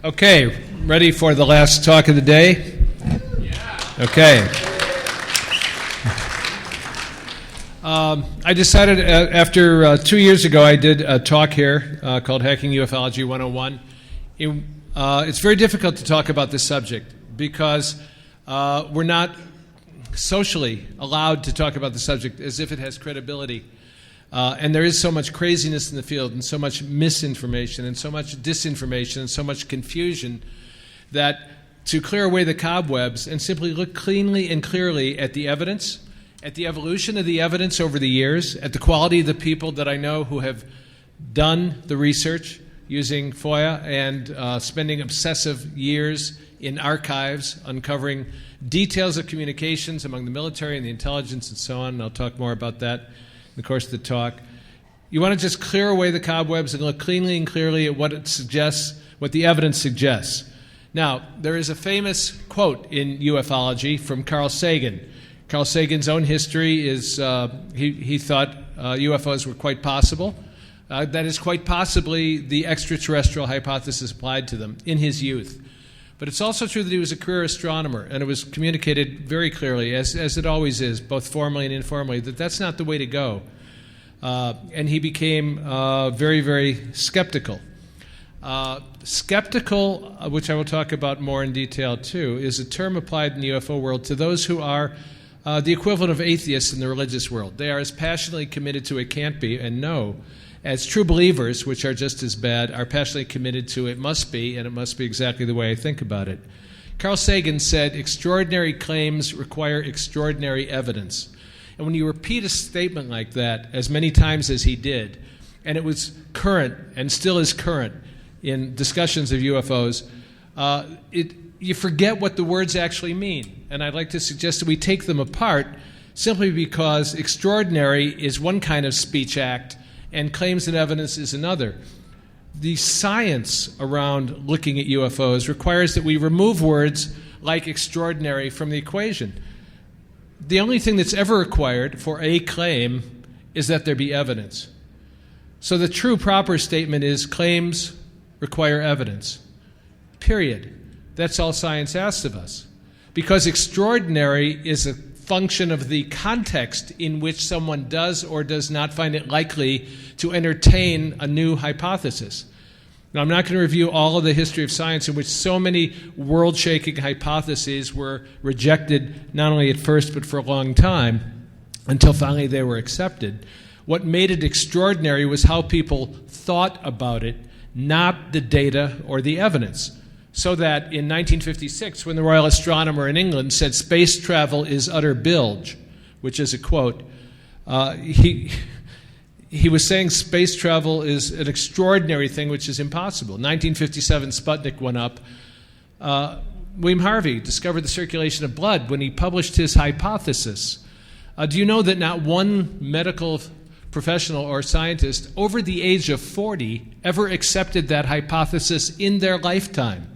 Okay, ready for the last talk of the day? Yeah. Okay. I decided after 2 years ago I did a talk here called Hacking UFOlogy 101. It's very difficult to talk about this subject because we're not socially allowed to talk about the subject as if it has credibility. And there is so much craziness in the field and so much misinformation and so much disinformation and so much confusion that to clear away the cobwebs and simply look cleanly and clearly at the evidence, at the evolution of the evidence over the years, at the quality of the people that I know who have done the research using FOIA and spending obsessive years in archives uncovering details of communications among the military and the intelligence and so on, and I'll talk more about that in the course of the talk. You want to just clear away the cobwebs and look cleanly and clearly at what it suggests, what the evidence suggests. Now, there is a famous quote in ufology from Carl Sagan. Carl Sagan's own history is he thought UFOs were quite possible. That is quite possibly the extraterrestrial hypothesis applied to them in his youth. But it's also true that he was a career astronomer, and it was communicated very clearly, as it always is, both formally and informally, that that's not the way to go. And he became very, very skeptical. Skeptical, which I will talk about more in detail too, is a term applied in the UFO world to those who are the equivalent of atheists in the religious world. They are as passionately committed to it can't be and no, as true believers, which are just as bad, are passionately committed to it must be, and it must be exactly the way I think about it. Carl Sagan said, extraordinary claims require extraordinary evidence. And when you repeat a statement like that as many times as he did, and it was current and still is current in discussions of UFOs, you forget what the words actually mean. And I'd like to suggest that we take them apart simply because extraordinary is one kind of speech act and claims and evidence is another. The science around looking at UFOs requires that we remove words like extraordinary from the equation. The only thing that's ever required for a claim is that there be evidence. So the true proper statement is claims require evidence. Period. That's all science asks of us. Because extraordinary is a function of the context in which someone does or does not find it likely to entertain a new hypothesis. Now, I'm not going to review all of the history of science in which so many world-shaking hypotheses were rejected, not only at first but for a long time, until finally they were accepted. What made it extraordinary was how people thought about it, not the data or the evidence. So that in 1956, when the Royal Astronomer in England said space travel is utter bilge, which is a quote, he was saying space travel is an extraordinary thing which is impossible. 1957, Sputnik went up. William Harvey discovered the circulation of blood when he published his hypothesis. Do you know that not one medical professional or scientist over the age of 40 ever accepted that hypothesis in their lifetime?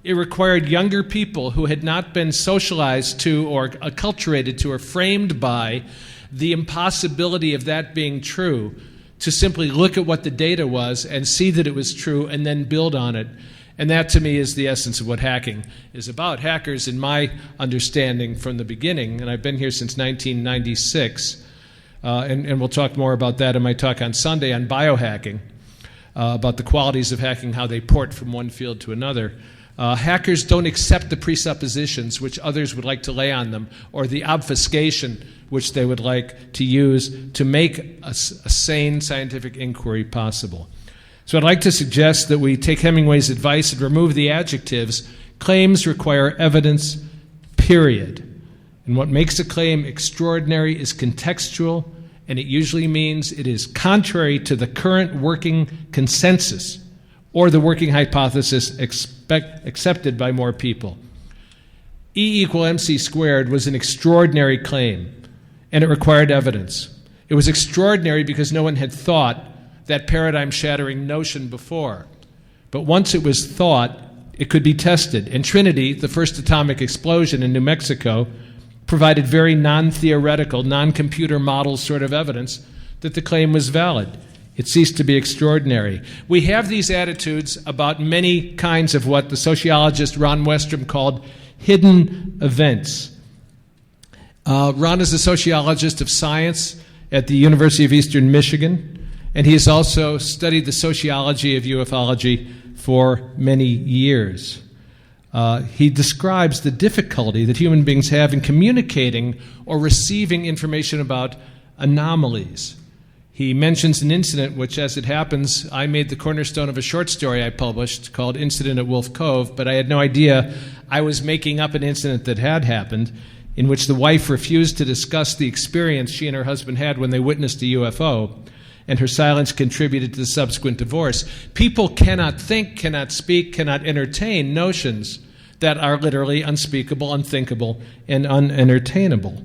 It required younger people who had not been socialized to or acculturated to or framed by the impossibility of that being true to simply look at what the data was and see that it was true and then build on it. And that, to me, is the essence of what hacking is about. Hackers, in my understanding from the beginning, and I've been here since 1996, and we'll talk more about that in my talk on Sunday on biohacking, about the qualities of hacking, how they port from one field to another. Hackers don't accept the presuppositions which others would like to lay on them or the obfuscation which they would like to use to make a sane scientific inquiry possible. So I'd like to suggest that we take Hemingway's advice and remove the adjectives. Claims require evidence, period. And what makes a claim extraordinary is contextual, and it usually means it is contrary to the current working consensus or the working hypothesis accepted by more people. E equal MC squared was an extraordinary claim, and it required evidence. It was extraordinary because no one had thought that paradigm-shattering notion before. But once it was thought, it could be tested. And Trinity, the first atomic explosion in New Mexico, provided very non-theoretical, non-computer model sort of evidence that the claim was valid. It ceased to be extraordinary. We have these attitudes about many kinds of what the sociologist Ron Westrom called hidden events. Ron is a sociologist of science at the University of Eastern Michigan, and he has also studied the sociology of ufology for many years. He describes the difficulty that human beings have in communicating or receiving information about anomalies. He mentions an incident which, as it happens, I made the cornerstone of a short story I published called Incident at Wolf Cove, but I had no idea I was making up an incident that had happened in which the wife refused to discuss the experience she and her husband had when they witnessed a UFO, and her silence contributed to the subsequent divorce. People cannot think, cannot speak, cannot entertain notions that are literally unspeakable, unthinkable, and unentertainable.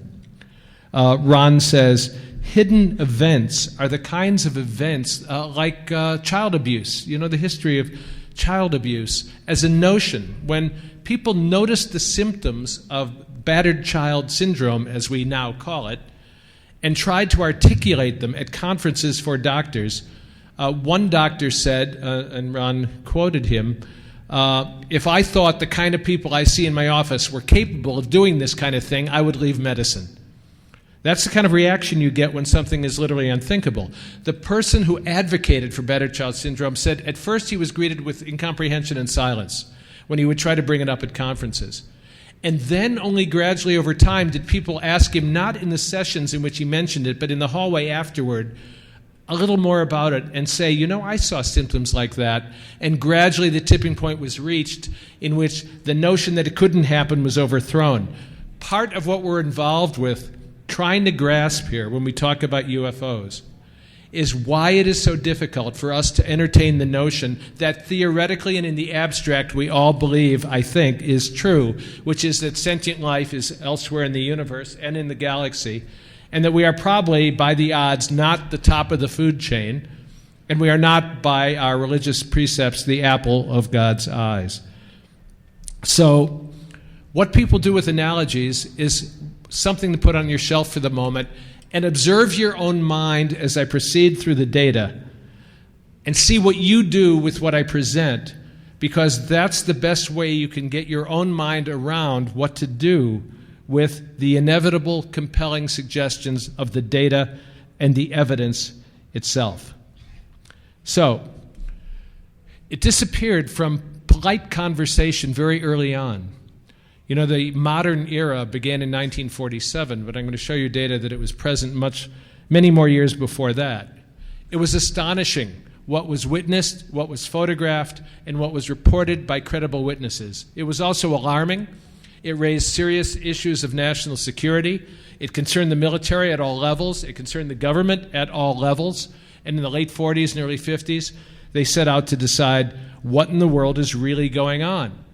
Ron says, hidden events are the kinds of events like child abuse. You know, the history of child abuse as a notion. When people notice the symptoms of battered child syndrome, as we now call it, and tried to articulate them at conferences for doctors, one doctor said, and Ron quoted him, if I thought the kind of people I see in my office were capable of doing this kind of thing, I would leave medicine. That's the kind of reaction you get when something is literally unthinkable. The person who advocated for battered child syndrome said at first he was greeted with incomprehension and silence when he would try to bring it up at conferences. And then only gradually over time did people ask him, not in the sessions in which he mentioned it, but in the hallway afterward, a little more about it and say, you know, I saw symptoms like that. And gradually the tipping point was reached in which the notion that it couldn't happen was overthrown. Part of what we're involved with, trying to grasp here when we talk about UFOs, is why it is so difficult for us to entertain the notion that theoretically and in the abstract we all believe, I think, is true, which is that sentient life is elsewhere in the universe and in the galaxy, and that we are probably, by the odds, not the top of the food chain, and we are not, by our religious precepts, the apple of God's eyes. So what people do with analogies is something to put on your shelf for the moment and observe your own mind as I proceed through the data and see what you do with what I present, because that's the best way you can get your own mind around what to do with the inevitable, compelling suggestions of the data and the evidence itself. So, it disappeared from polite conversation very early on. You know, the modern era began in 1947, but I'm going to show you data that it was present many more years before that. It was astonishing what was witnessed, what was photographed, and what was reported by credible witnesses. It was also alarming. It raised serious issues of national security. It concerned the military at all levels. It concerned the government at all levels. And in the late 40s and early 50s, they set out to decide what in the world is really going on.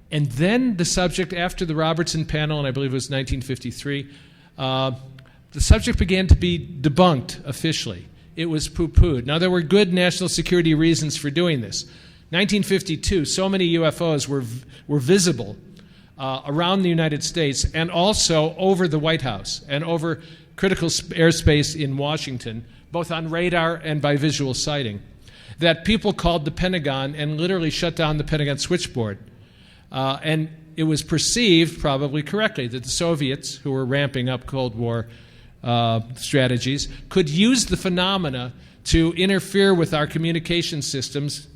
And then the subject, after the Robertson panel, and I believe it was 1953, the subject began to be debunked officially. It was poo-pooed. Now, there were good national security reasons for doing this. 1952, so many UFOs were visible around the United States and also over the White House and over critical airspace in Washington, both on radar and by visual sighting, that people called the Pentagon and literally shut down the Pentagon switchboard. And it was perceived, probably correctly, that the Soviets, who were ramping up Cold War strategies, could use the phenomena to interfere with our communication systems,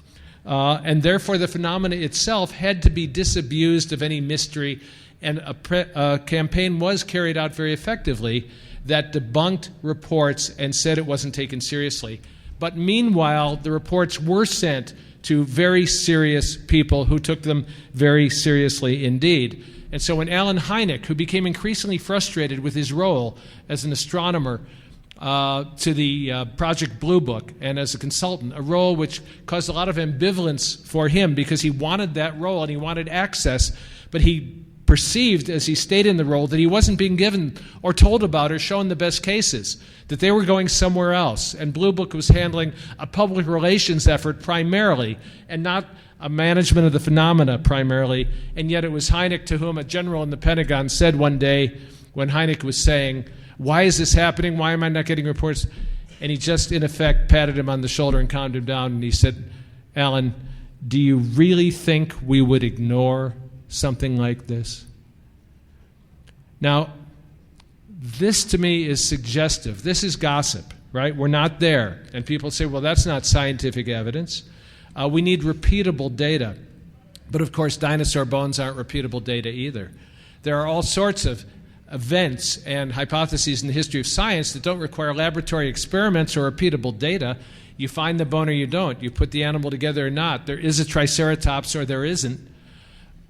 and therefore the phenomena itself had to be disabused of any mystery, and a campaign was carried out very effectively that debunked reports and said it wasn't taken seriously. But meanwhile, the reports were sent to very serious people who took them very seriously indeed. And so when Alan Hynek, who became increasingly frustrated with his role as an astronomer to the Project Blue Book and as a consultant, a role which caused a lot of ambivalence for him because he wanted that role and he wanted access, but he perceived as he stayed in the role that he wasn't being given or told about or shown the best cases, that they were going somewhere else. And Blue Book was handling a public relations effort primarily and not a management of the phenomena primarily. And yet it was Hynek to whom a general in the Pentagon said one day when Hynek was saying, "Why is this happening? Why am I not getting reports?" and he just, in effect, patted him on the shoulder and calmed him down, and he said, "Alan, do you really think we would ignore something like this?" Now, this to me is suggestive. This is gossip, right? We're not there. And people say, well, that's not scientific evidence. We need repeatable data. But of course, dinosaur bones aren't repeatable data either. There are all sorts of events and hypotheses in the history of science that don't require laboratory experiments or repeatable data. You find the bone or you don't. You put the animal together or not. There is a triceratops or there isn't.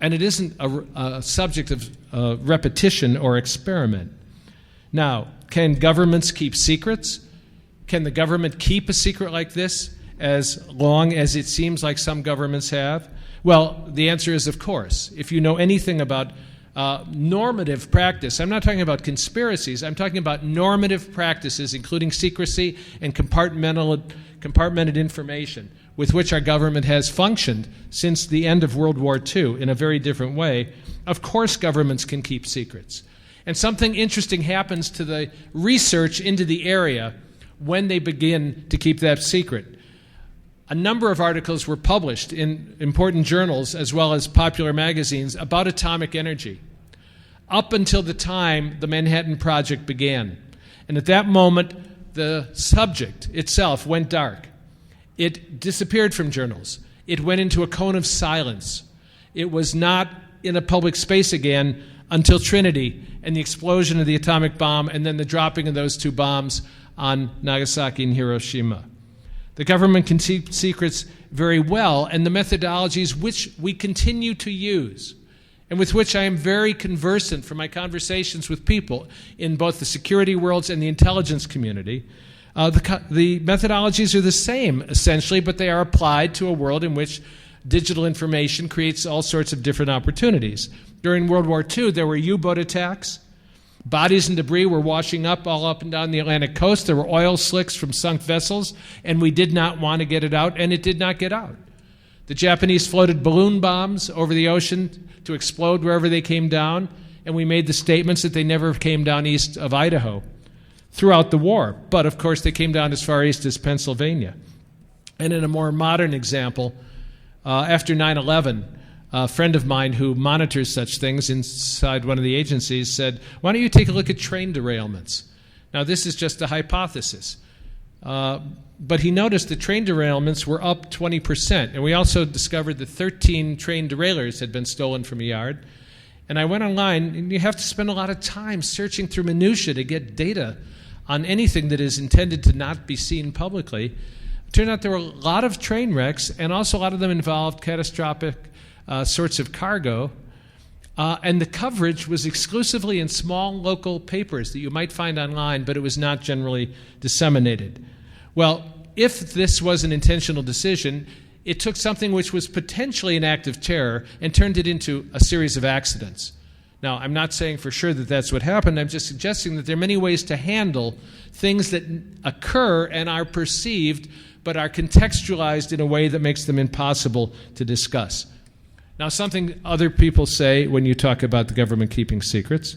And it isn't a subject of repetition or experiment. Now, can governments keep secrets? Can the government keep a secret like this as long as it seems like some governments have? Well, the answer is of course. If you know anything about normative practice, I'm not talking about conspiracies, I'm talking about normative practices, including secrecy and compartmented information, with which our government has functioned since the end of World War II in a very different way. Of course governments can keep secrets. And something interesting happens to the research into the area when they begin to keep that secret. A number of articles were published in important journals as well as popular magazines about atomic energy up until the time the Manhattan Project began. And at that moment, the subject itself went dark. It disappeared from journals. It went into a cone of silence. It was not in a public space again until Trinity and the explosion of the atomic bomb and then the dropping of those two bombs on Nagasaki and Hiroshima. The government can keep secrets very well, and the methodologies which we continue to use and with which I am very conversant from my conversations with people in both the security worlds and the intelligence community, the methodologies are the same, essentially, but they are applied to a world in which digital information creates all sorts of different opportunities. During World War II, there were U-boat attacks. Bodies and debris were washing up all up and down the Atlantic coast. There were oil slicks from sunk vessels, and we did not want to get it out, and it did not get out. The Japanese floated balloon bombs over the ocean to explode wherever they came down, and we made the statements that they never came down east of Idaho throughout the war. But, of course, they came down as far east as Pennsylvania. And in a more modern example, after 9/11, a friend of mine who monitors such things inside one of the agencies said, why don't you take a look at train derailments? Now, this is just a hypothesis. But he noticed that train derailments were up 20%. And we also discovered that 13 train derailers had been stolen from a yard. And I went online, and you have to spend a lot of time searching through minutiae to get data on anything that is intended to not be seen publicly. It turned out there were a lot of train wrecks, and also a lot of them involved catastrophic sorts of cargo. And the coverage was exclusively in small local papers that you might find online, but it was not generally disseminated. Well, if this was an intentional decision, it took something which was potentially an act of terror and turned it into a series of accidents. Now, I'm not saying for sure that that's what happened. I'm just suggesting that there are many ways to handle things that occur and are perceived, but are contextualized in a way that makes them impossible to discuss. Now, something other people say when you talk about the government keeping secrets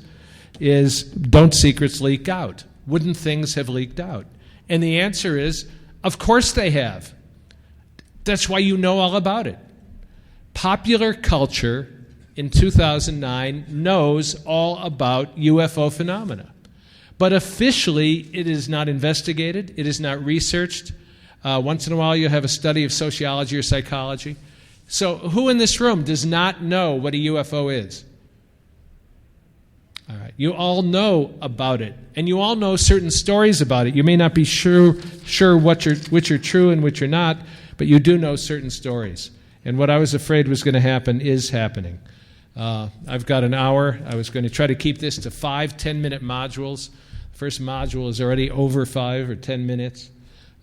is, don't secrets leak out? Wouldn't things have leaked out? And the answer is, of course they have. That's why you know all about it. Popular culture in 2009 knows all about UFO phenomena. But officially, it is not investigated. It is not researched. Once in a while, you have a study of sociology or psychology. So who in this room does not know what a UFO is? All right. You all know about it, and you all know certain stories about it. You may not be sure which are true and which are not, but you do know certain stories. And what I was afraid was going to happen is happening. I've got an hour. I was going to try to keep this to 5 10-minute modules. The first module is already over 5 or 10 minutes.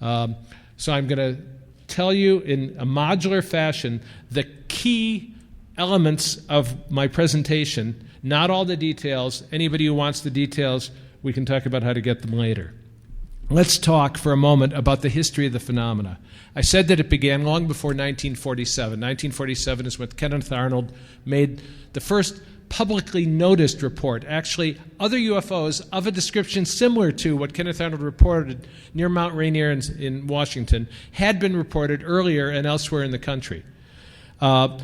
So I'm going to tell you in a modular fashion the key elements of my presentation, not all the details. Anybody who wants the details, we can talk about how to get them later. Let's talk for a moment about the history of the phenomena. I said that it began long before 1947. 1947 is when Kenneth Arnold made the first publicly noticed report. Actually, other UFOs of a description similar to what Kenneth Arnold reported near Mount Rainier in Washington had been reported earlier and elsewhere in the country. But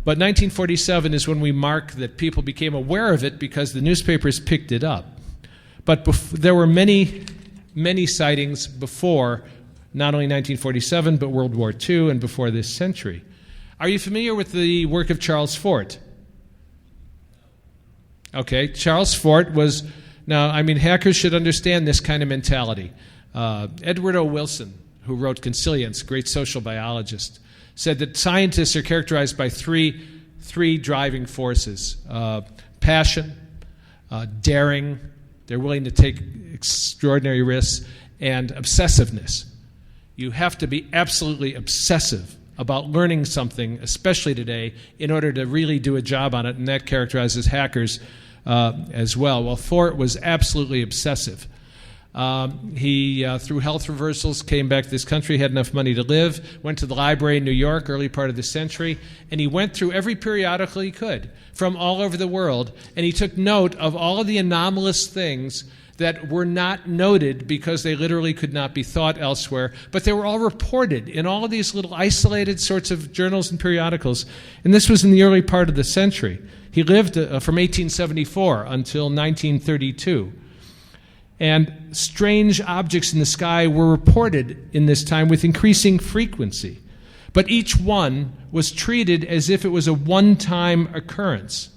1947 is when we mark that people became aware of it because the newspapers picked it up. But there were many, many sightings before, not only 1947, but World War II and before this century. Are you familiar with the work of Charles Fort? Okay, Charles Fort was, hackers should understand this kind of mentality. Edward O. Wilson, who wrote Consilience, great social biologist, said that scientists are characterized by three driving forces: passion, daring, they're willing to take extraordinary risks, and obsessiveness. You have to be absolutely obsessive about learning something, especially today, in order to really do a job on it, and that characterizes hackers as well. Well, Fort was absolutely obsessive. He, through health reversals, came back to this country, had enough money to live, went to the library in New York, early part of the century, and he went through every periodical he could from all over the world, and he took note of all of the anomalous things that were not noted because they literally could not be thought elsewhere, but they were all reported in all of these little isolated sorts of journals and periodicals. And this was in the early part of the century. He lived from 1874 until 1932. And strange objects in the sky were reported in this time with increasing frequency. But each one was treated as if it was a one-time occurrence.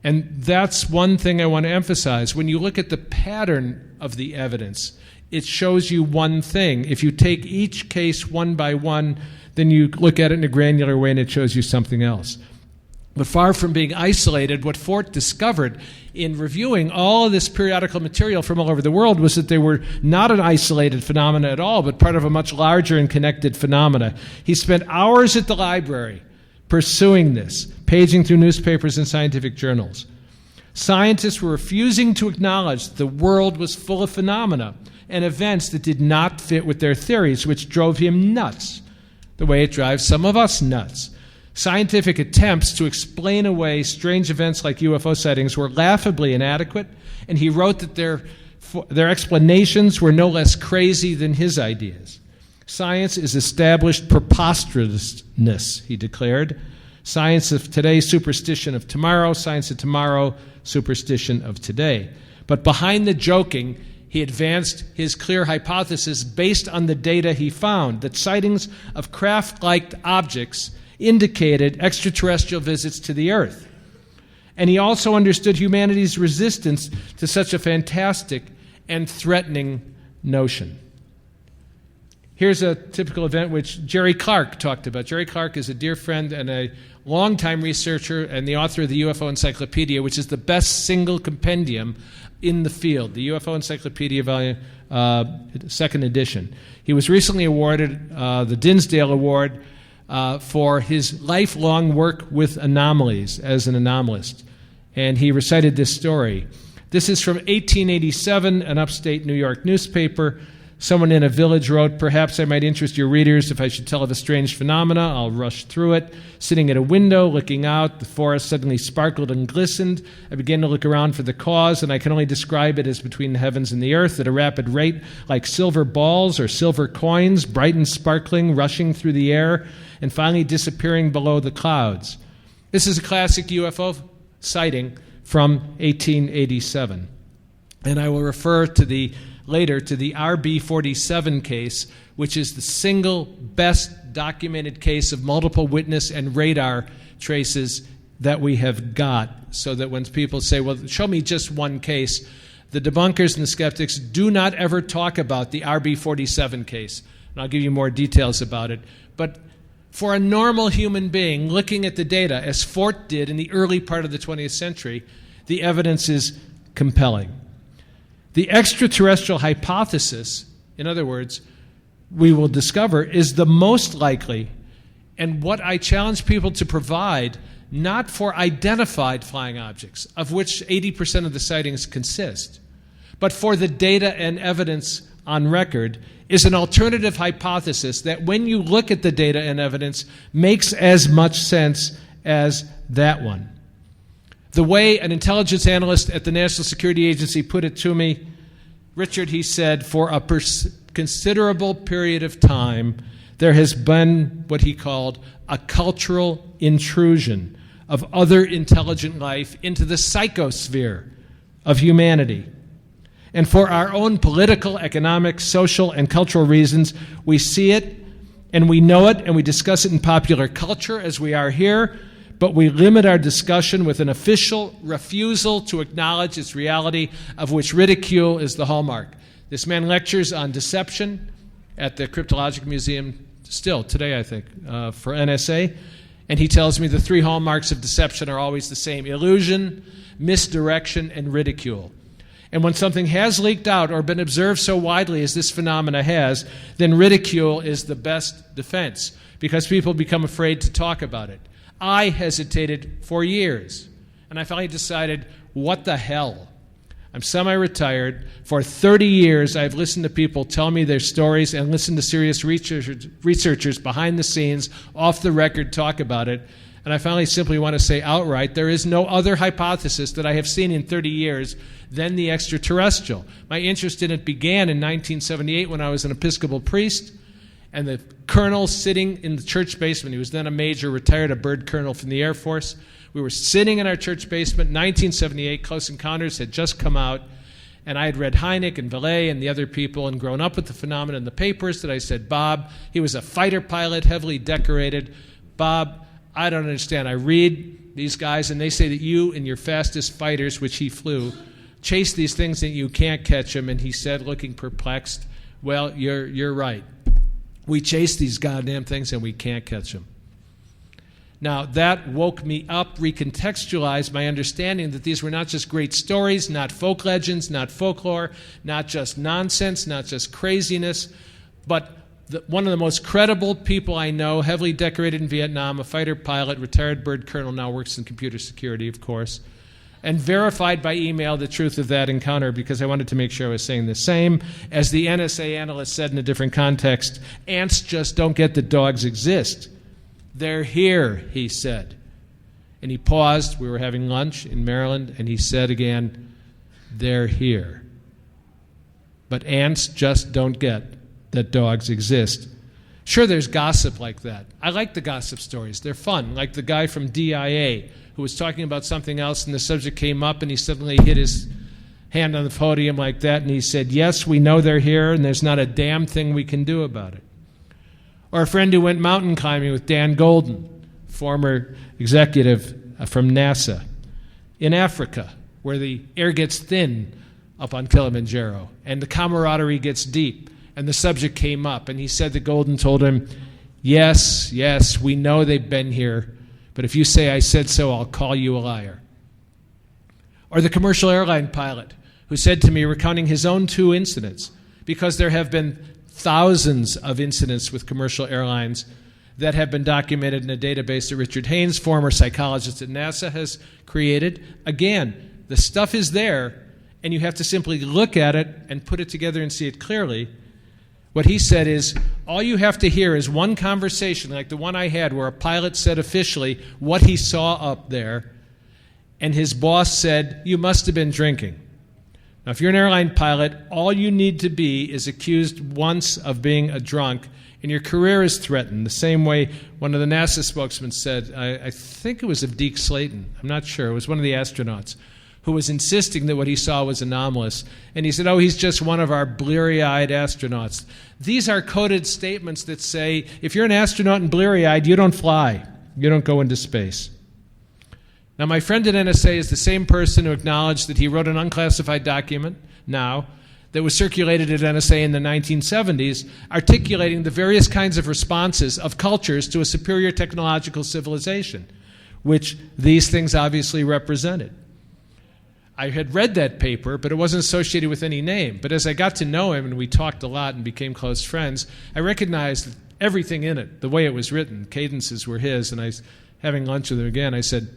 And that's one thing I want to emphasize. When you look at the pattern of the evidence, it shows you one thing. If you take each case one by one, then you look at it in a granular way and it shows you something else. But far from being isolated, what Fort discovered in reviewing all of this periodical material from all over the world was that they were not an isolated phenomena at all, but part of a much larger and connected phenomena. He spent hours at the library pursuing this, paging through newspapers and scientific journals. Scientists were refusing to acknowledge that the world was full of phenomena and events that did not fit with their theories, which drove him nuts, the way it drives some of us nuts. Scientific attempts to explain away strange events like UFO sightings were laughably inadequate, and he wrote that their explanations were no less crazy than his ideas. Science is established preposterousness, he declared. Science of today, superstition of tomorrow. Science of tomorrow, superstition of today. But behind the joking, he advanced his clear hypothesis based on the data he found, that sightings of craft-like objects indicated extraterrestrial visits to the Earth. And he also understood humanity's resistance to such a fantastic and threatening notion. Here's a typical event which Jerry Clark talked about. Jerry Clark is a dear friend and a longtime researcher and the author of the UFO Encyclopedia, which is the best single compendium in the field, the UFO Encyclopedia volume, second edition. He was recently awarded the Dinsdale Award for his lifelong work with anomalies as an anomalist. And he recited this story. This is from 1887, an upstate New York newspaper. Someone in a village wrote, "Perhaps I might interest your readers if I should tell of a strange phenomena. I'll rush through it. Sitting at a window, looking out, the forest suddenly sparkled and glistened. I began to look around for the cause, and I can only describe it as between the heavens and the earth at a rapid rate, like silver balls or silver coins, bright and sparkling, rushing through the air, and finally disappearing below the clouds." This is a classic UFO sighting from 1887. And I will refer to later to the RB-47 case, which is the single best documented case of multiple witness and radar traces that we have got, so that when people say, well, show me just one case, the debunkers and the skeptics do not ever talk about the RB-47 case. And I'll give you more details about it. But for a normal human being looking at the data, as Fort did in the early part of the 20th century, the evidence is compelling. The extraterrestrial hypothesis, in other words, we will discover, is the most likely, and what I challenge people to provide, not for identified flying objects, of which 80% of the sightings consist, but for the data and evidence on record, is an alternative hypothesis that when you look at the data and evidence makes as much sense as that one. The way an intelligence analyst at the National Security Agency put it to me, Richard, he said, for a considerable period of time, there has been what he called a cultural intrusion of other intelligent life into the psychosphere of humanity. And for our own political, economic, social, and cultural reasons, we see it and we know it and we discuss it in popular culture as we are here, but we limit our discussion with an official refusal to acknowledge its reality, of which ridicule is the hallmark. This man lectures on deception at the Cryptologic Museum still today, I think, for NSA, and he tells me the three hallmarks of deception are always the same: illusion, misdirection, and ridicule. And when something has leaked out or been observed so widely as this phenomena has, then ridicule is the best defense, because people become afraid to talk about it. I hesitated for years, and I finally decided, what the hell? I'm semi-retired. For 30 years, I've listened to people tell me their stories and listened to serious researchers behind the scenes, off the record, talk about it. And I finally simply want to say outright, there is no other hypothesis that I have seen in 30 years than the extraterrestrial. My interest in it began in 1978 when I was an Episcopal priest, and the colonel sitting in the church basement, he was then a major, retired, a bird colonel from the Air Force. We were sitting in our church basement in 1978. Close Encounters had just come out, and I had read Hynek and Vallée and the other people and grown up with the phenomenon in the papers that I said, Bob, he was a fighter pilot, heavily decorated. Bob, I don't understand. I read these guys, and they say that you and your fastest fighters, which he flew, chase these things and you can't catch them. And he said, looking perplexed, well, you're right. We chase these goddamn things and we can't catch them. Now, that woke me up, recontextualized my understanding that these were not just great stories, not folk legends, not folklore, not just nonsense, not just craziness, but one of the most credible people I know, heavily decorated in Vietnam, a fighter pilot, retired bird colonel, now works in computer security, of course, and verified by email the truth of that encounter, because I wanted to make sure I was saying the same. As the NSA analyst said in a different context, ants just don't get that dogs exist. They're here, he said. And he paused. We were having lunch in Maryland, and he said again, they're here. But ants just don't get that dogs exist. Sure, there's gossip like that. I like the gossip stories. They're fun, like the guy from DIA who was talking about something else, and the subject came up, and he suddenly hit his hand on the podium like that, and he said, yes, we know they're here, and there's not a damn thing we can do about it. Or a friend who went mountain climbing with Dan Golden, former executive from NASA, in Africa, where the air gets thin up on Kilimanjaro, and the camaraderie gets deep. And the subject came up, and he said that Golden told him, yes, we know they've been here, but if you say I said so, I'll call you a liar. Or the commercial airline pilot who said to me, recounting his own 2 incidents, because there have been thousands of incidents with commercial airlines that have been documented in a database that Richard Haynes, former psychologist at NASA, has created. Again, the stuff is there, and you have to simply look at it and put it together and see it clearly. What he said is, all you have to hear is one conversation like the one I had where a pilot said officially what he saw up there, and his boss said, you must have been drinking. Now, if you're an airline pilot, all you need to be is accused once of being a drunk, and your career is threatened. The same way one of the NASA spokesmen said, I think it was of Deke Slayton, I'm not sure, it was one of the astronauts, who was insisting that what he saw was anomalous. And he said, oh, he's just one of our bleary-eyed astronauts. These are coded statements that say, if you're an astronaut and bleary-eyed, you don't fly. You don't go into space. Now, my friend at NSA is the same person who acknowledged that he wrote an unclassified document now that was circulated at NSA in the 1970s, articulating the various kinds of responses of cultures to a superior technological civilization, which these things obviously represented. I had read that paper, but it wasn't associated with any name. But as I got to know him and we talked a lot and became close friends, I recognized everything in it, the way it was written. Cadences were his, and I was having lunch with him again. I said,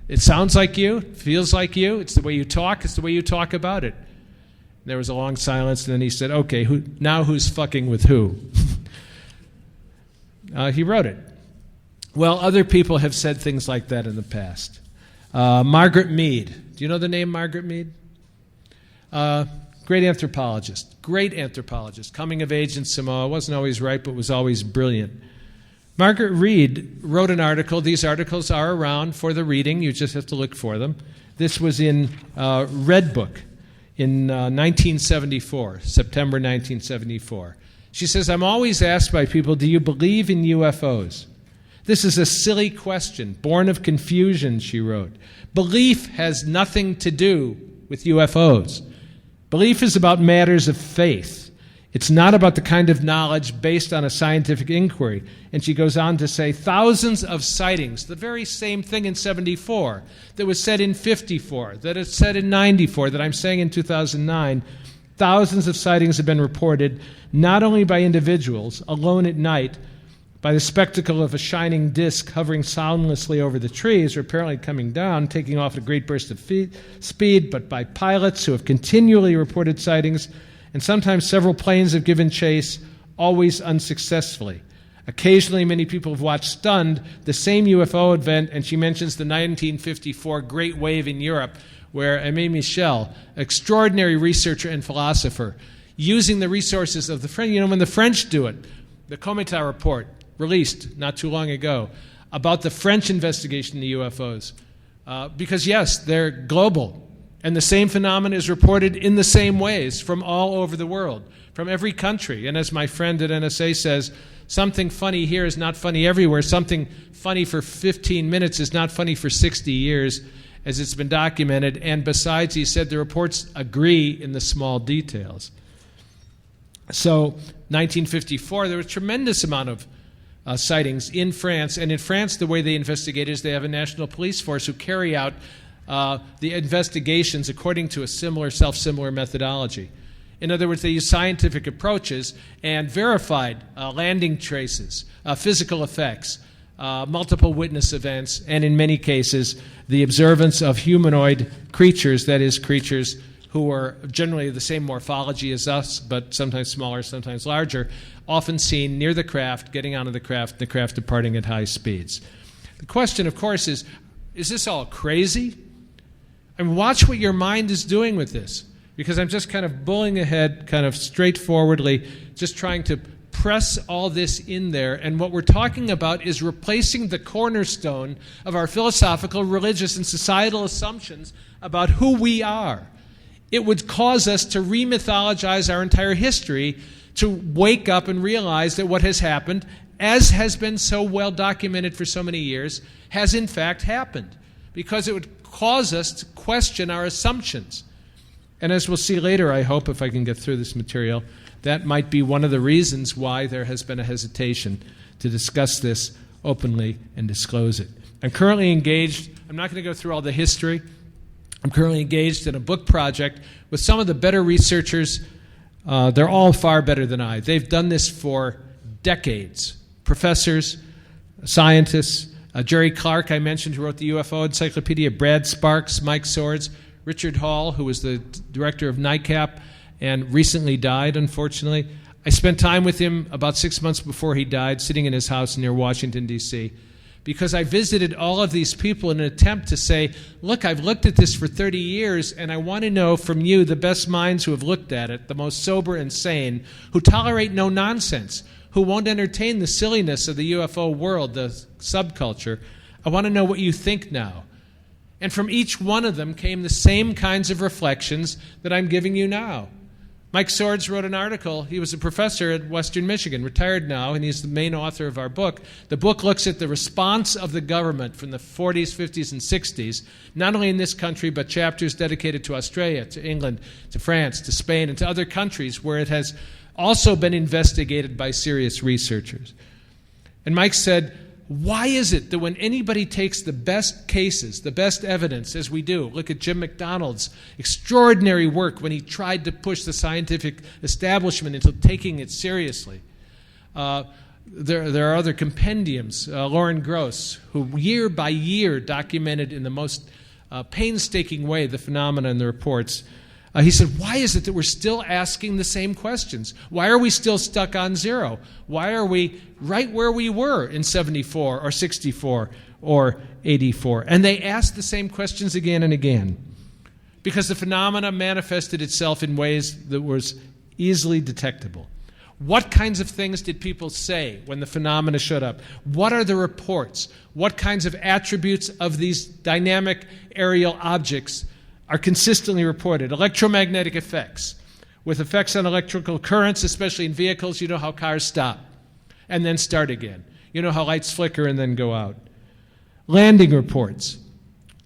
it sounds like you, it feels like you, it's the way you talk, it's the way you talk about it. There was a long silence, and then he said, okay, now who's fucking with who? He wrote it. Well, other people have said things like that in the past. Margaret Mead. Do you know the name Margaret Mead? Great anthropologist, coming of age in Samoa, wasn't always right, but was always brilliant. Margaret Mead wrote an article. These articles are around for the reading. You just have to look for them. This was in Red Book in 1974, September 1974. She says, I'm always asked by people, do you believe in UFOs? This is a silly question, born of confusion, she wrote. Belief has nothing to do with UFOs. Belief is about matters of faith. It's not about the kind of knowledge based on a scientific inquiry. And she goes on to say, thousands of sightings, the very same thing in 74, that was said in 54, that is said in 94, that I'm saying in 2009, thousands of sightings have been reported, not only by individuals alone at night, by the spectacle of a shining disk hovering soundlessly over the trees, or apparently coming down, taking off at a great burst of speed, but by pilots who have continually reported sightings, and sometimes several planes have given chase, always unsuccessfully. Occasionally, many people have watched stunned the same UFO event, and she mentions the 1954 Great Wave in Europe, where Aimé Michel, extraordinary researcher and philosopher, using the resources of the French, when the French do it, the Comité report, released not too long ago, about the French investigation into UFOs. Because yes, they're global. And the same phenomenon is reported in the same ways from all over the world, from every country. And as my friend at NSA says, something funny here is not funny everywhere. Something funny for 15 minutes is not funny for 60 years, as it's been documented. And besides, he said the reports agree in the small details. So, 1954, there was a tremendous amount of sightings in France. And in France, the way they investigate is they have a national police force who carry out the investigations according to a self-similar methodology. In other words, they use scientific approaches and verified landing traces, physical effects, multiple witness events, and in many cases, the observance of humanoid creatures, that is, creatures who are generally the same morphology as us, but sometimes smaller, sometimes larger, often seen near the craft, getting onto the craft departing at high speeds. The question, of course, is this all crazy? I mean, watch what your mind is doing with this, because I'm just kind of bulling ahead, kind of straightforwardly, just trying to press all this in there. And what we're talking about is replacing the cornerstone of our philosophical, religious, and societal assumptions about who we are. It would cause us to remythologize our entire history, to wake up and realize that what has happened, as has been so well documented for so many years, has in fact happened. Because it would cause us to question our assumptions. And as we'll see later, I hope, if I can get through this material, that might be one of the reasons why there has been a hesitation to discuss this openly and disclose it. I'm currently engaged, I'm not going to go through all the history, I'm currently engaged in a book project with some of the better researchers. They're all far better than I. They've done this for decades. Professors, scientists, Jerry Clark, I mentioned, who wrote the UFO Encyclopedia, Brad Sparks, Mike Swords, Richard Hall, who was the director of NICAP and recently died, unfortunately. I spent time with him about 6 months before he died, sitting in his house near Washington, D.C., because I visited all of these people in an attempt to say, look, I've looked at this for 30 years, and I want to know from you, the best minds who have looked at it, the most sober and sane, who tolerate no nonsense, who won't entertain the silliness of the UFO world, the subculture. I want to know what you think now. And from each one of them came the same kinds of reflections that I'm giving you now. Mike Swords wrote an article. He was a professor at Western Michigan, retired now, and he's the main author of our book. The book looks at the response of the government from the 40s, 50s, and 60s, not only in this country, but chapters dedicated to Australia, to England, to France, to Spain, and to other countries where it has also been investigated by serious researchers. And Mike said, why is it that when anybody takes the best cases, the best evidence, as we do, look at Jim McDonald's extraordinary work when he tried to push the scientific establishment into taking it seriously. There are other compendiums, Lauren Gross, who year by year documented in the most painstaking way the phenomena and the reports. He said, why is it that we're still asking the same questions? Why are we still stuck on zero? Why are we right where we were in 74 or 64 or 84. And they asked the same questions again and again because the phenomena manifested itself in ways that was easily detectable. What kinds of things did people say when the phenomena showed up? What are the reports? What kinds of attributes of these dynamic aerial objects are consistently reported? Electromagnetic effects. With effects on electrical currents, especially in vehicles, you know how cars stop and then start again. You know how lights flicker and then go out. Landing reports,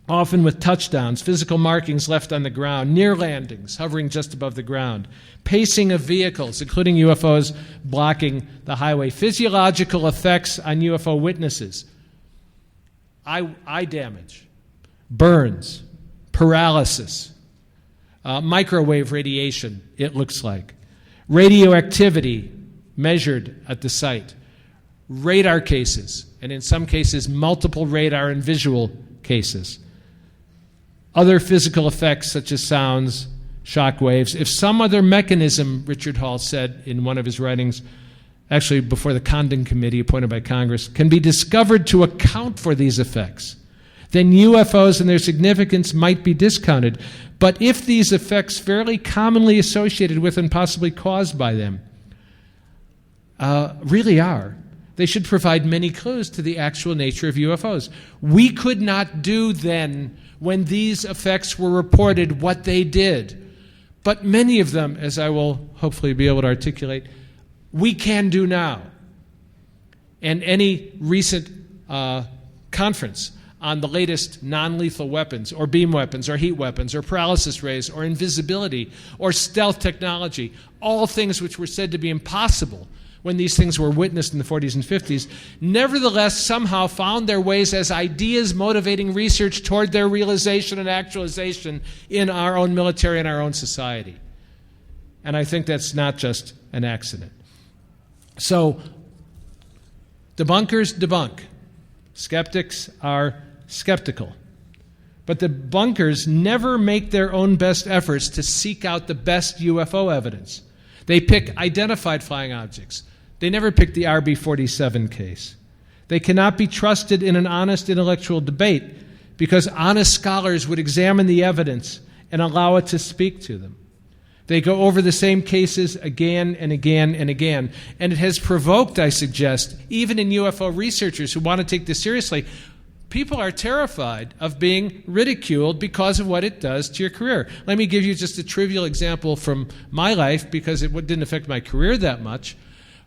often with touchdowns, physical markings left on the ground, near landings, hovering just above the ground, pacing of vehicles, including UFOs blocking the highway, physiological effects on UFO witnesses, eye damage, burns, paralysis, microwave radiation, it looks like, radioactivity measured at the site, radar cases, and in some cases multiple radar and visual cases, other physical effects such as sounds, shock waves. If some other mechanism, Richard Hall said in one of his writings, actually before the Condon Committee appointed by Congress, can be discovered to account for these effects, then UFOs and their significance might be discounted. But if these effects fairly commonly associated with and possibly caused by them really are, they should provide many clues to the actual nature of UFOs. We could not do then, when these effects were reported, what they did. But many of them, as I will hopefully be able to articulate, we can do now. And any recent conference on the latest non-lethal weapons or beam weapons or heat weapons or paralysis rays or invisibility or stealth technology, all things which were said to be impossible when these things were witnessed in the 40s and 50s, nevertheless somehow found their ways as ideas motivating research toward their realization and actualization in our own military and our own society. And I think that's not just an accident. So, debunkers debunk. Skeptics are skeptical. But the debunkers never make their own best efforts to seek out the best UFO evidence. They pick identified flying objects. They never pick the RB-47 case. They cannot be trusted in an honest intellectual debate because honest scholars would examine the evidence and allow it to speak to them. They go over the same cases again and again and again. And it has provoked, I suggest, even in UFO researchers who want to take this seriously, people are terrified of being ridiculed because of what it does to your career. Let me give you just a trivial example from my life because it didn't affect my career that much.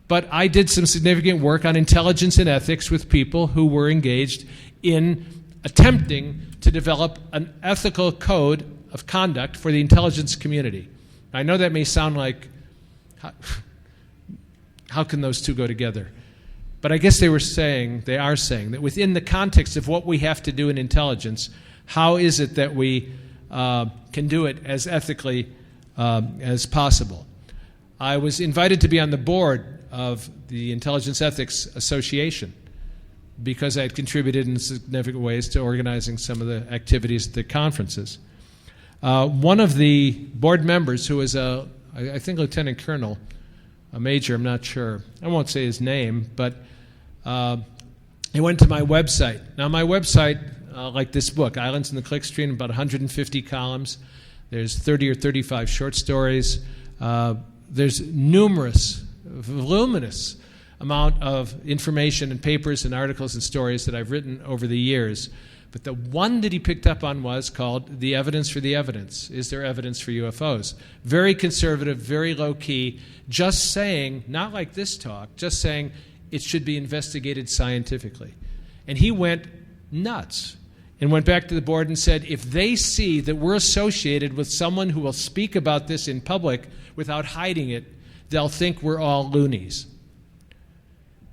But I did some significant work on intelligence and ethics with people who were engaged in attempting to develop an ethical code of conduct for the intelligence community. I know that may sound like, how can those two go together? But I guess they are saying that within the context of what we have to do in intelligence, how is it that we can do it as ethically as possible? I was invited to be on the board of the Intelligence Ethics Association because I had contributed in significant ways to organizing some of the activities at the conferences. One of the board members, who was I think lieutenant colonel, a major, I'm not sure, I won't say his name, but he went to my website. Now my website, like this book, Islands in the Clickstream, about 150 columns. There's 30 or 35 short stories. There's numerous, voluminous amount of information and papers and articles and stories that I've written over the years. But the one that he picked up on was called The Evidence for the Evidence. Is there evidence for UFOs? Very conservative, very low-key, just saying, not like this talk, just saying it should be investigated scientifically. And he went nuts and went back to the board and said, if they see that we're associated with someone who will speak about this in public without hiding it, they'll think we're all loonies.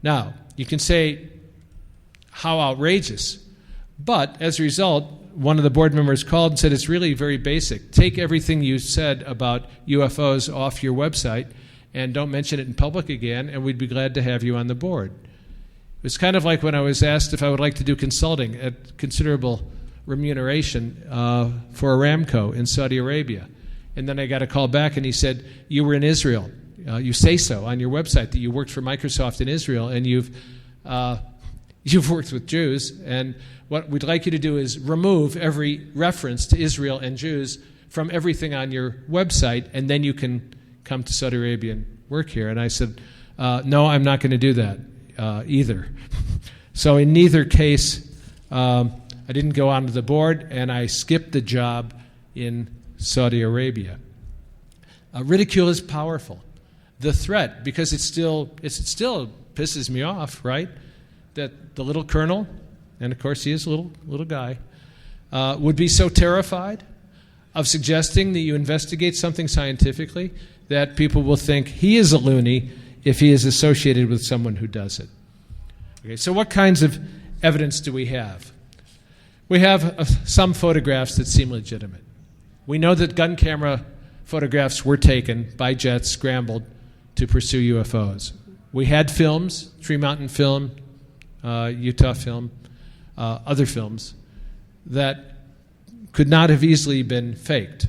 Now, you can say, how outrageous. But as a result, one of the board members called and said, it's really very basic. Take everything you said about UFOs off your website and don't mention it in public again, and we'd be glad to have you on the board. It was kind of like when I was asked if I would like to do consulting at considerable remuneration for Aramco in Saudi Arabia. And then I got a call back, and he said, you were in Israel. You say so on your website that you worked for Microsoft in Israel, and you've You've worked with Jews, and what we'd like you to do is remove every reference to Israel and Jews from everything on your website, and then you can come to Saudi Arabia and work here. And I said, no, I'm not going to do that either. So in neither case, I didn't go onto the board, and I skipped the job in Saudi Arabia. Ridicule is powerful. The threat, because it still pisses me off, right? That the little colonel, and of course he is a little guy, would be so terrified of suggesting that you investigate something scientifically that people will think he is a loony if he is associated with someone who does it. Okay, so what kinds of evidence do we have? We have some photographs that seem legitimate. We know that gun camera photographs were taken by jets scrambled to pursue UFOs. We had films, Tree Mountain film, Utah film, other films, that could not have easily been faked.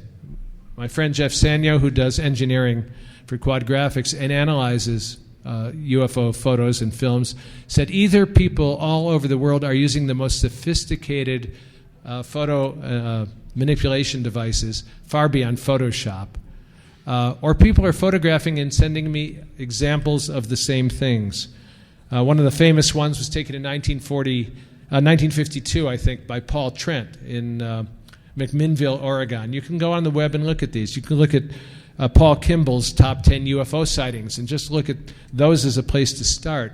My friend Jeff Sanyo, who does engineering for Quad Graphics and analyzes UFO photos and films, said either people all over the world are using the most sophisticated photo manipulation devices far beyond Photoshop, or people are photographing and sending me examples of the same things. One of the famous ones was taken in 1952, I think, by Paul Trent in McMinnville, Oregon. You can go on the web and look at these. You can look at Paul Kimball's top 10 UFO sightings and just look at those as a place to start.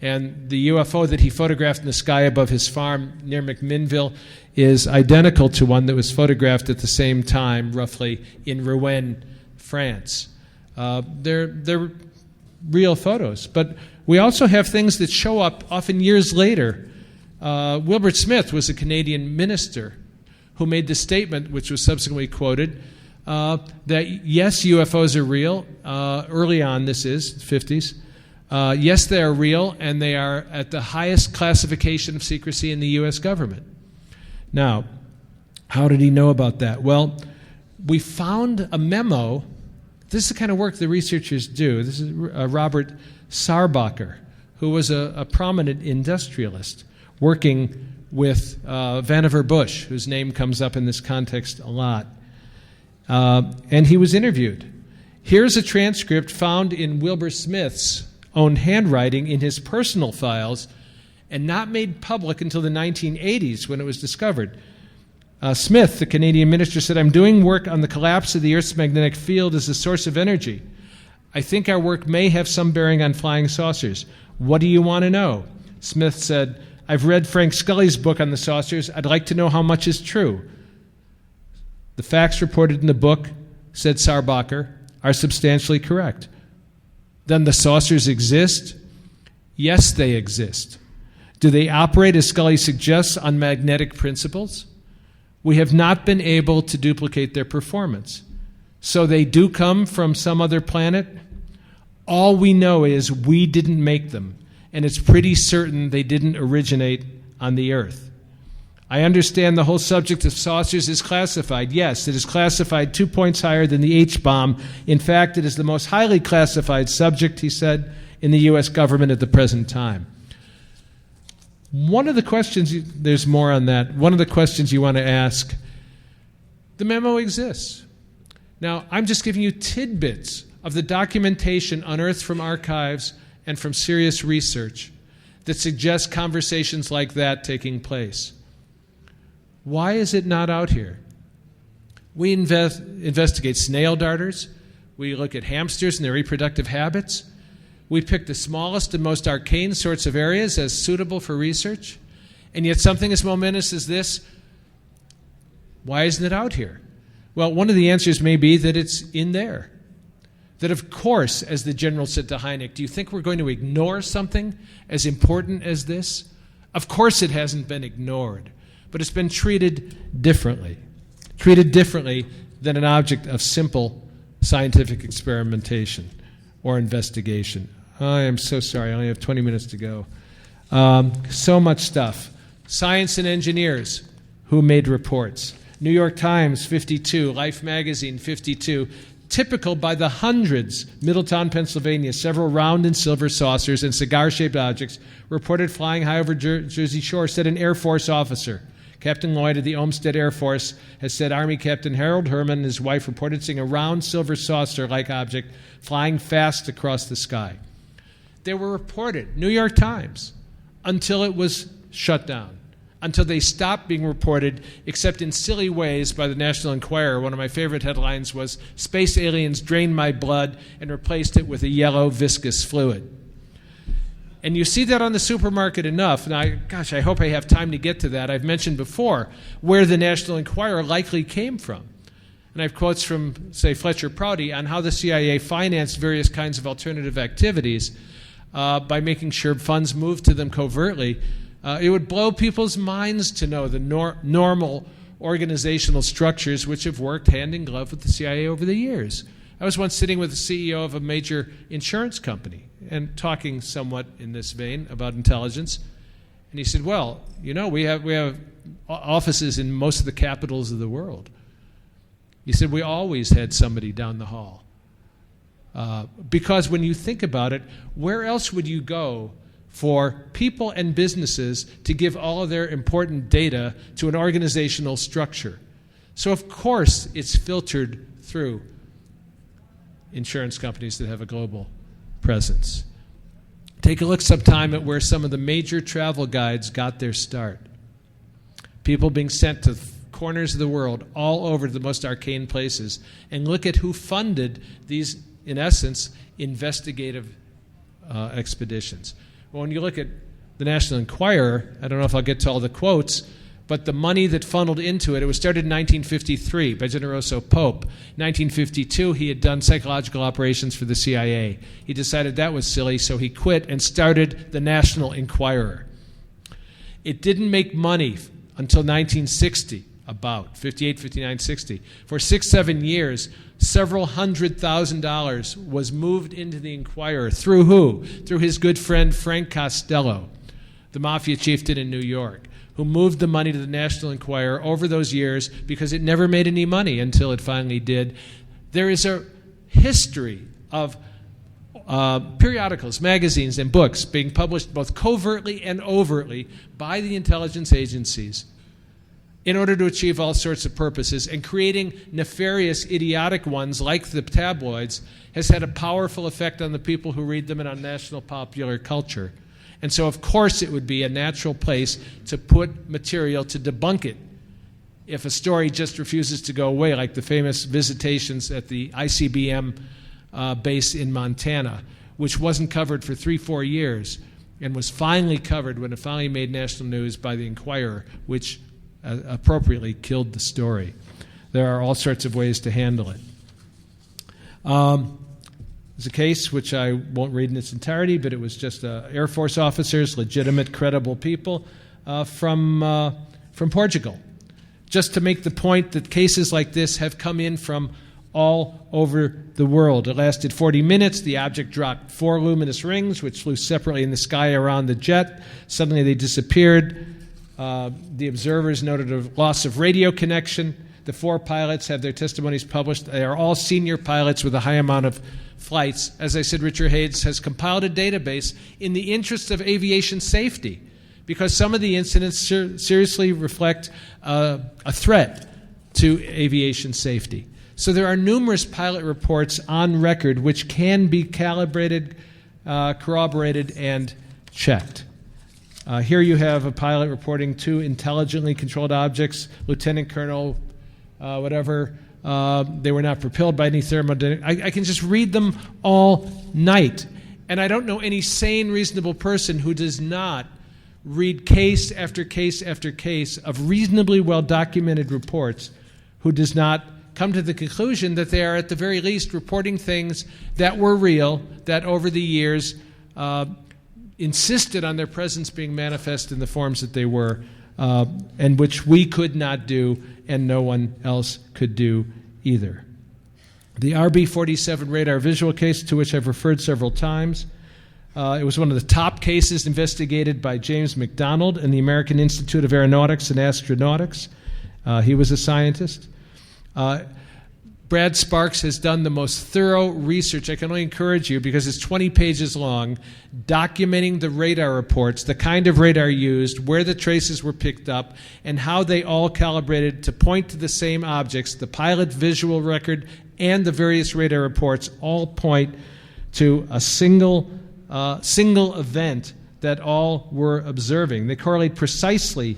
And the UFO that he photographed in the sky above his farm near McMinnville is identical to one that was photographed at the same time, roughly, in Rouen, France. They're real photos. But we also have things that show up often years later. Wilbur Smith was a Canadian minister who made the statement, which was subsequently quoted, that yes, UFOs are real. Early on, this is, 50s. Yes, they are real, and they are at the highest classification of secrecy in the U.S. government. Now, how did he know about that? Well, we found a memo. This is the kind of work the researchers do. This is Robert Sarbacher, who was a prominent industrialist working with Vannevar Bush, whose name comes up in this context a lot. And he was interviewed. Here's a transcript found in Wilbur Smith's own handwriting in his personal files and not made public until the 1980s when it was discovered. Smith, the Canadian minister, said, "I'm doing work on the collapse of the Earth's magnetic field as a source of energy. I think our work may have some bearing on flying saucers. What do you want to know?" Smith said, "I've read Frank Scully's book on the saucers. I'd like to know how much is true." The facts reported in the book, said Sarbacher, are substantially correct. Then the saucers exist? Yes, they exist. Do they operate, as Scully suggests, on magnetic principles? We have not been able to duplicate their performance. So they do come from some other planet? All we know is we didn't make them, and it's pretty certain they didn't originate on the Earth. I understand the whole subject of saucers is classified. Yes, it is classified 2 points higher than the H-bomb. In fact, it is the most highly classified subject, he said, in the U.S. government at the present time. One of the questions, there's more on that, one of the questions you want to ask, the memo exists. Now, I'm just giving you tidbits of the documentation unearthed from archives and from serious research that suggests conversations like that taking place. Why is it not out here? We investigate snail darters. We look at hamsters and their reproductive habits. We pick the smallest and most arcane sorts of areas as suitable for research. And yet something as momentous as this, why isn't it out here? Well, one of the answers may be that it's in there. That of course, as the general said to Hynek, do you think we're going to ignore something as important as this? Of course it hasn't been ignored, but it's been treated differently than an object of simple scientific experimentation or investigation. I am so sorry, I only have 20 minutes to go. So much stuff. Science and engineers who made reports. New York Times, 52. Life magazine, 52. typical by the hundreds. Middletown, Pennsylvania, several round and silver saucers and cigar-shaped objects reported flying high over Jersey Shore, said an Air Force officer. Captain Lloyd of the Olmsted Air Force has said Army Captain Harold Herman and his wife reported seeing a round silver saucer-like object flying fast across the sky. They were reported, New York Times, until it was shut down, until they stopped being reported except in silly ways by the National Enquirer. One of my favorite headlines was, "Space aliens drained my blood and replaced it with a yellow viscous fluid." And you see that on the supermarket enough. Now, I hope I have time to get to that. I've mentioned before where the National Enquirer likely came from. And I have quotes from, say, Fletcher Prouty on how the CIA financed various kinds of alternative activities by making sure funds moved to them covertly. It would blow people's minds to know the normal organizational structures which have worked hand in glove with the CIA over the years. I was once sitting with the CEO of a major insurance company and talking somewhat in this vein about intelligence. And he said, well, you know, we have offices in most of the capitals of the world. He said, we always had somebody down the hall. Because when you think about it, where else would you go for people and businesses to give all of their important data to an organizational structure? So, of course, it's filtered through insurance companies that have a global presence. Take a look sometime at where some of the major travel guides got their start. People being sent to corners of the world, all over the most arcane places, and look at who funded these, in essence, investigative expeditions. Well, when you look at the National Enquirer, I don't know if I'll get to all the quotes, but the money that funneled into it, it was started in 1953 by Generoso Pope. In 1952, he had done psychological operations for the CIA. He decided that was silly, so he quit and started the National Enquirer. It didn't make money until 1960, about 58, 59, 60. For 6-7 years, several $100,000 was moved into the Enquirer. Through who? Through his good friend Frank Costello, the mafia chieftain in New York, who moved the money to the National Enquirer over those years because it never made any money until it finally did. There is a history of periodicals, magazines, and books being published both covertly and overtly by the intelligence agencies in order to achieve all sorts of purposes, and creating nefarious, idiotic ones like the tabloids has had a powerful effect on the people who read them and on national popular culture. And so, of course, it would be a natural place to put material to debunk it if a story just refuses to go away, like the famous visitations at the ICBM base in Montana, which wasn't covered for 3-4 years and was finally covered when it finally made national news by the Enquirer, which appropriately killed the story. There are all sorts of ways to handle it. There's a case which I won't read in its entirety, but it was just Air Force officers, legitimate, credible people from Portugal. Just to make the point that cases like this have come in from all over the world. It lasted 40 minutes. The object dropped 4 luminous rings, which flew separately in the sky around the jet. Suddenly they disappeared. The observers noted a loss of radio connection. The 4 pilots have their testimonies published. They are all senior pilots with a high amount of flights. As I said, Richard Hayes has compiled a database in the interest of aviation safety, because some of the incidents seriously reflect a threat to aviation safety. So there are numerous pilot reports on record which can be calibrated, corroborated, and checked. Here you have a pilot reporting 2 intelligently controlled objects, Lieutenant Colonel, whatever. They were not propelled by any thermodynamic. I can just read them all night. And I don't know any sane, reasonable person who does not read case after case after case of reasonably well-documented reports who does not come to the conclusion that they are at the very least reporting things that were real, that over the years insisted on their presence being manifest in the forms that they were, and which we could not do and no one else could do either. The RB-47 radar visual case, to which I've referred several times, it was one of the top cases investigated by James McDonald in the American Institute of Aeronautics and Astronautics. He was a scientist. Brad Sparks has done the most thorough research. I can only encourage you, because it's 20 pages long, documenting the radar reports, the kind of radar used, where the traces were picked up, and how they all calibrated to point to the same objects. The pilot visual record and the various radar reports all point to a single event that all were observing. They correlate precisely,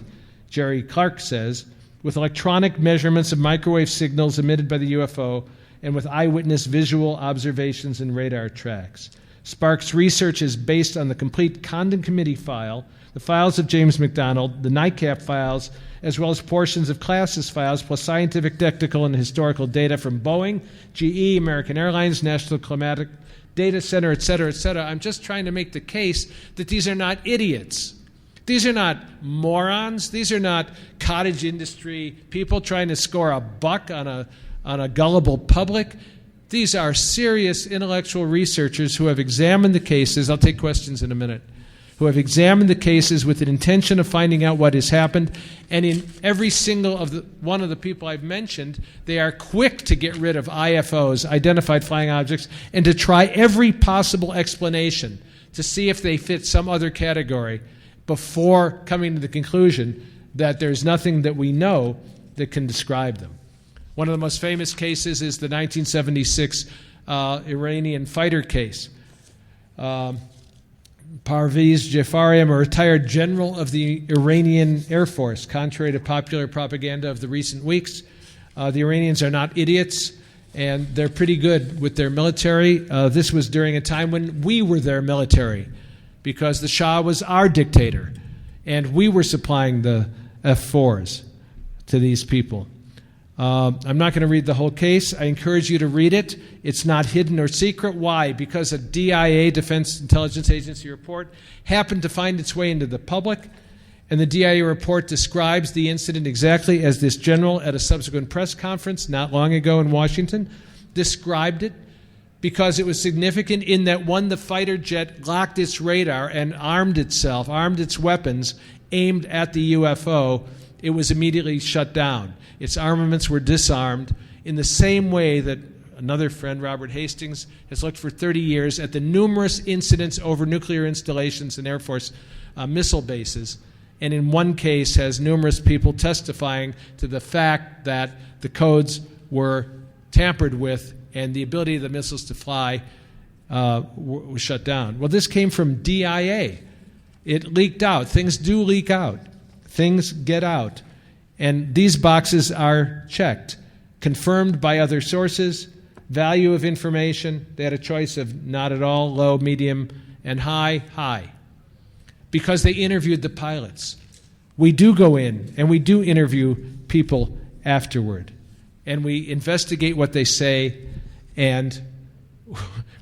Jerry Clark says, with electronic measurements of microwave signals emitted by the UFO and with eyewitness visual observations and radar tracks. Sparks' research is based on the complete Condon Committee file, the files of James McDonald, the NICAP files, as well as portions of Classes files, plus scientific, technical, and historical data from Boeing, GE, American Airlines, National Climatic Data Center, et cetera, et cetera. I'm just trying to make the case that these are not idiots. These are not morons. These are not cottage industry people trying to score a buck on a gullible public. These are serious intellectual researchers who have examined the cases. I'll take questions in a minute. Who have examined the cases with an intention of finding out what has happened. And in every single one of the people I've mentioned, they are quick to get rid of IFOs, identified flying objects, and to try every possible explanation to see if they fit some other category, before coming to the conclusion that there's nothing that we know that can describe them. One of the most famous cases is the 1976 Iranian fighter case. Parvez Jafarian, a retired general of the Iranian Air Force, contrary to popular propaganda of the recent weeks. The Iranians are not idiots, and they're pretty good with their military. This was during a time when we were their military, because the Shah was our dictator, and we were supplying the F-4s to these people. I'm not going to read the whole case. I encourage you to read it. It's not hidden or secret. Why? Because a DIA, Defense Intelligence Agency report, happened to find its way into the public, and the DIA report describes the incident exactly as this general at a subsequent press conference not long ago in Washington described it, because it was significant in that when the fighter jet locked its radar and armed its weapons aimed at the UFO, it was immediately shut down. Its armaments were disarmed in the same way that another friend, Robert Hastings, has looked for 30 years at the numerous incidents over nuclear installations and Air Force missile bases, and in one case has numerous people testifying to the fact that the codes were tampered with and the ability of the missiles to fly was shut down. Well, this came from DIA. It leaked out. Things do leak out. Things get out. And these boxes are checked, confirmed by other sources, value of information. They had a choice of not at all, low, medium, and high, because they interviewed the pilots. We do go in and we do interview people afterward, and we investigate what they say, and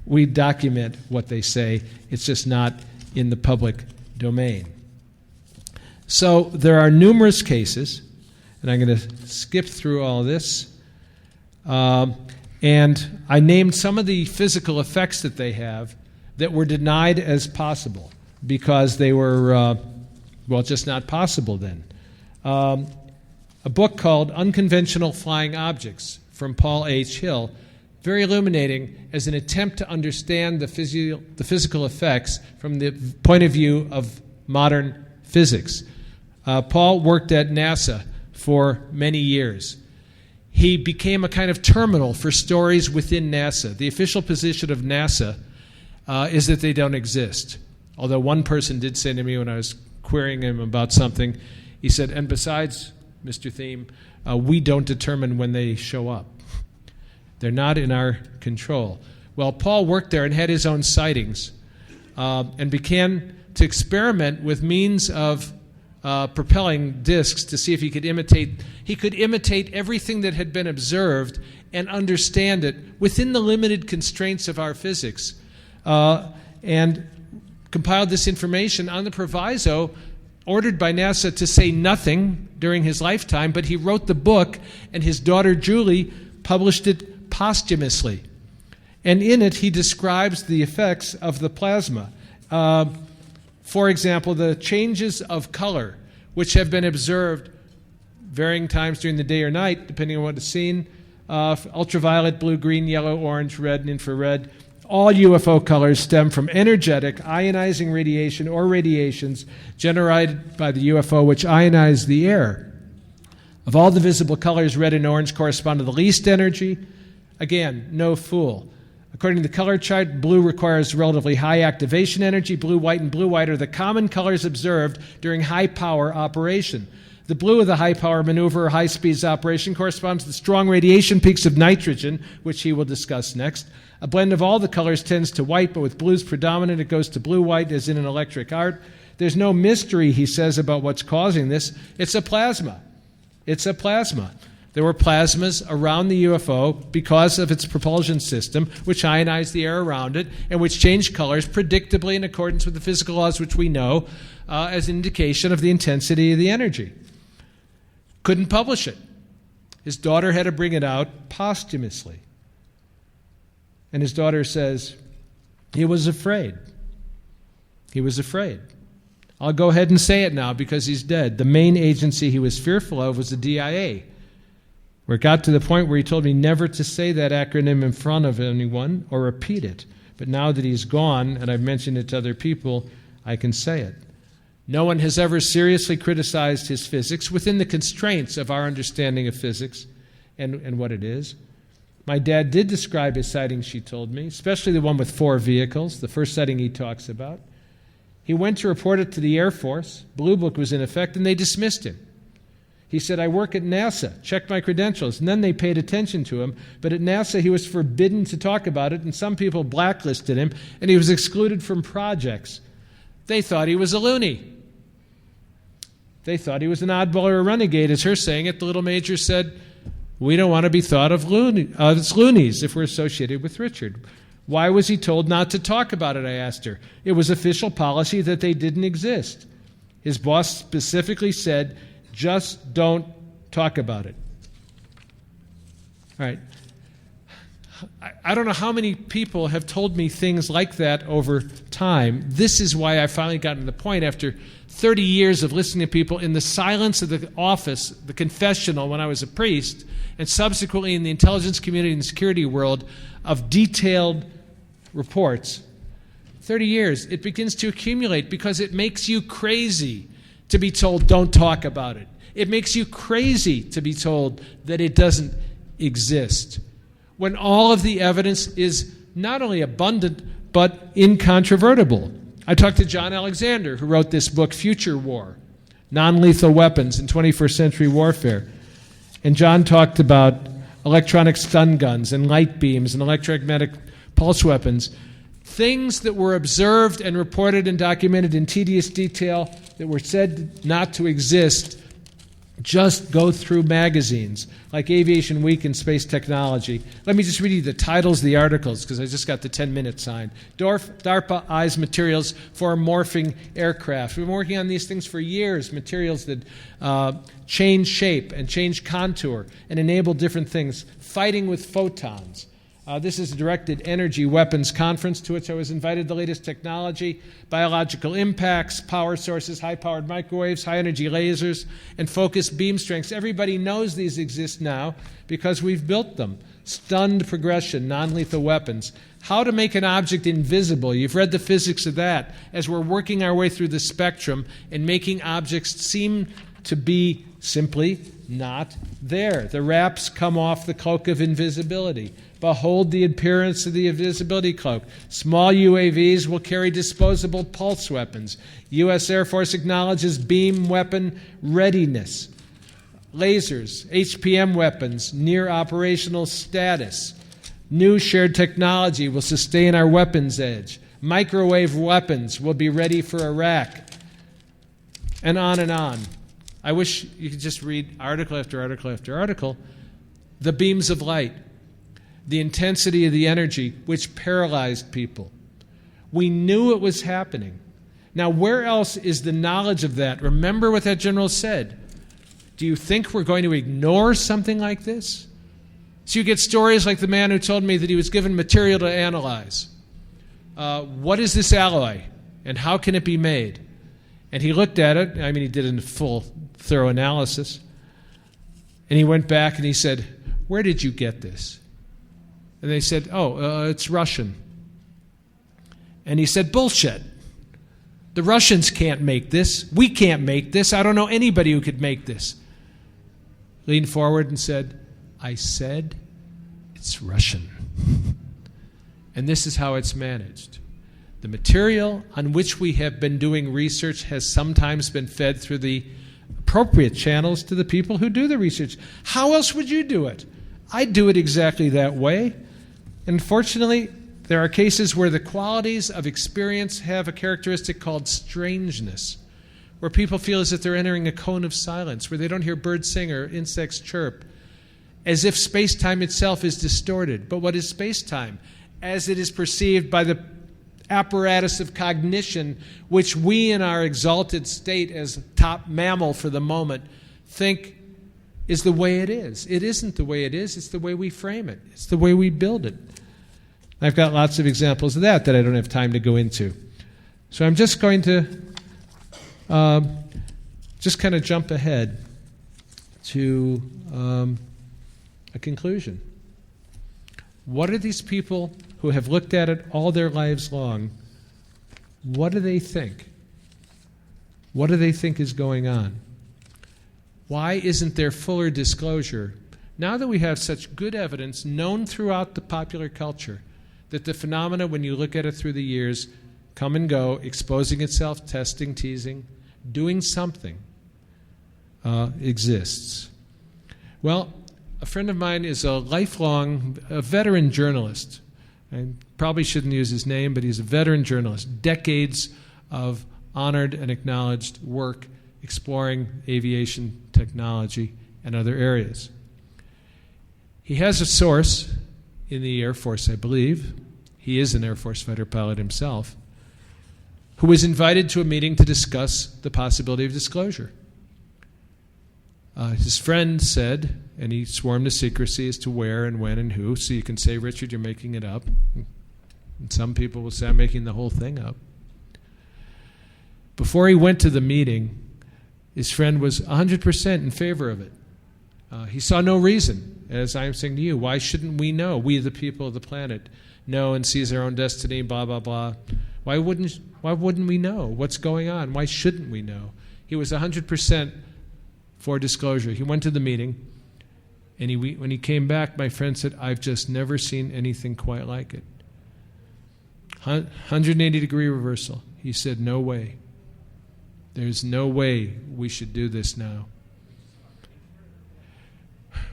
we document what they say. It's just not in the public domain. So there are numerous cases, and I'm going to skip through all this. And I named some of the physical effects that they have that were denied as possible because they were, just not possible then. A book called Unconventional Flying Objects from Paul H. Hill, very illuminating as an attempt to understand the physical effects from the point of view of modern physics. Paul worked at NASA for many years. He became a kind of terminal for stories within NASA. The official position of NASA is that they don't exist. Although one person did say to me when I was querying him about something, he said, and besides, Mr. Thieme, we don't determine when they show up. They're not in our control. Well, Paul worked there and had his own sightings and began to experiment with means of propelling discs to see if he could imitate everything that had been observed and understand it within the limited constraints of our physics, and compiled this information on the proviso ordered by NASA to say nothing during his lifetime, but he wrote the book, and his daughter Julie published it posthumously. And in it, he describes the effects of the plasma. For example, the changes of color, which have been observed varying times during the day or night, depending on what is seen, ultraviolet, blue, green, yellow, orange, red, and infrared. All UFO colors stem from energetic ionizing radiation or radiations generated by the UFO, which ionize the air. Of all the visible colors, red and orange correspond to the least energy. Again, no fool. According to the color chart, blue requires relatively high activation energy. Blue, white, and blue-white are the common colors observed during high-power operation. The blue of the high-power maneuver or high-speed operation corresponds to the strong radiation peaks of nitrogen, which he will discuss next. A blend of all the colors tends to white, but with blues predominant, it goes to blue-white, as in an electric arc. There's no mystery, he says, about what's causing this. It's a plasma. It's a plasma. There were plasmas around the UFO because of its propulsion system, which ionized the air around it and which changed colors predictably in accordance with the physical laws which we know as an indication of the intensity of the energy. Couldn't publish it. His daughter had to bring it out posthumously. And his daughter says, he was afraid. He was afraid. I'll go ahead and say it now because he's dead. The main agency he was fearful of was the DIA, where it got to the point where he told me never to say that acronym in front of anyone or repeat it. But now that he's gone, and I've mentioned it to other people, I can say it. No one has ever seriously criticized his physics within the constraints of our understanding of physics and what it is. My dad did describe his sightings, she told me, especially the one with 4 vehicles, the first sighting he talks about. He went to report it to the Air Force. Blue Book was in effect, and they dismissed him. He said, I work at NASA, checked my credentials, and then they paid attention to him. But at NASA, he was forbidden to talk about it, and some people blacklisted him, and he was excluded from projects. They thought he was a loony. They thought he was an oddball or a renegade. As her saying it, the little major said, we don't want to be thought of as loonies if we're associated with Richard. Why was he told not to talk about it, I asked her. It was official policy that they didn't exist. His boss specifically said, just don't talk about it. All right. I don't know how many people have told me things like that over time. This is why I finally got to the point after 30 years of listening to people in the silence of the office, the confessional when I was a priest, and subsequently in the intelligence community and security world of detailed reports. 30 years, it begins to accumulate because it makes you crazy to be told don't talk about it. It makes you crazy to be told that it doesn't exist. When all of the evidence is not only abundant, but incontrovertible. I talked to John Alexander, who wrote this book, Future War, Non-Lethal Weapons in 21st Century Warfare. And John talked about electronic stun guns and light beams and electromagnetic pulse weapons, things that were observed and reported and documented in tedious detail that were said not to exist. Just go through magazines like Aviation Week and Space Technology. Let me just read you the titles of the articles because I just got the 10-minute sign. DARPA eyes materials for morphing aircraft. We've been working on these things for years, materials that change shape and change contour and enable different things, fighting with photons. This is a directed energy weapons conference to which I was invited. The latest technology, biological impacts, power sources, high-powered microwaves, high-energy lasers, and focused beam strengths. Everybody knows these exist now because we've built them. Stunned progression, non-lethal weapons. How to make an object invisible. You've read the physics of that as we're working our way through the spectrum and making objects seem to be simply not there. The wraps come off the cloak of invisibility. Behold the appearance of the invisibility cloak. Small UAVs will carry disposable pulse weapons. U.S. Air Force acknowledges beam weapon readiness. Lasers, HPM weapons, near operational status. New shared technology will sustain our weapons edge. Microwave weapons will be ready for Iraq. And on and on. I wish you could just read article after article after article. The beams of light. The intensity of the energy, which paralyzed people. We knew it was happening. Now, where else is the knowledge of that? Remember what that general said. Do you think we're going to ignore something like this? So you get stories like the man who told me that he was given material to analyze. What is this alloy, and how can it be made? And he looked at it. I mean, he did a full, thorough analysis. And he went back and he said, where did you get this? And they said, it's Russian. And he said, bullshit. The Russians can't make this. We can't make this. I don't know anybody who could make this. Leaned forward and said, I said it's Russian. And this is how it's managed. The material on which we have been doing research has sometimes been fed through the appropriate channels to the people who do the research. How else would you do it? I do it exactly that way. Unfortunately, there are cases where the qualities of experience have a characteristic called strangeness, where people feel as if they're entering a cone of silence, where they don't hear birds sing or insects chirp, as if space-time itself is distorted. But what is space-time? As it is perceived by the apparatus of cognition, which we in our exalted state as top mammal for the moment think is the way it is. It isn't the way it is. It's the way we frame it. It's the way we build it. I've got lots of examples of that I don't have time to go into. So I'm just going to just kind of jump ahead to a conclusion. What are these people who have looked at it all their lives long, what do they think? What do they think is going on? Why isn't there fuller disclosure? Now that we have such good evidence known throughout the popular culture that the phenomena, when you look at it through the years, come and go, exposing itself, testing, teasing, doing something, exists. Well, a friend of mine is a veteran journalist. I probably shouldn't use his name, but he's a veteran journalist. Decades of honored and acknowledged work exploring aviation technology and other areas. He has a source in the Air Force, I believe. He is an Air Force fighter pilot himself, who was invited to a meeting to discuss the possibility of disclosure. His friend said, and he swore him to secrecy as to where and when and who, so you can say, Richard, you're making it up. And some people will say, I'm making the whole thing up. Before he went to the meeting, his friend was 100% in favor of it. He saw no reason, as I'm saying to you, why shouldn't we know, we the people of the planet, know and seize our own destiny, blah, blah, blah. Why wouldn't we know what's going on? Why shouldn't we know? He was 100% for disclosure. He went to the meeting, and when he came back, my friend said, I've just never seen anything quite like it. 180-degree reversal. He said, no way. There's no way we should do this now.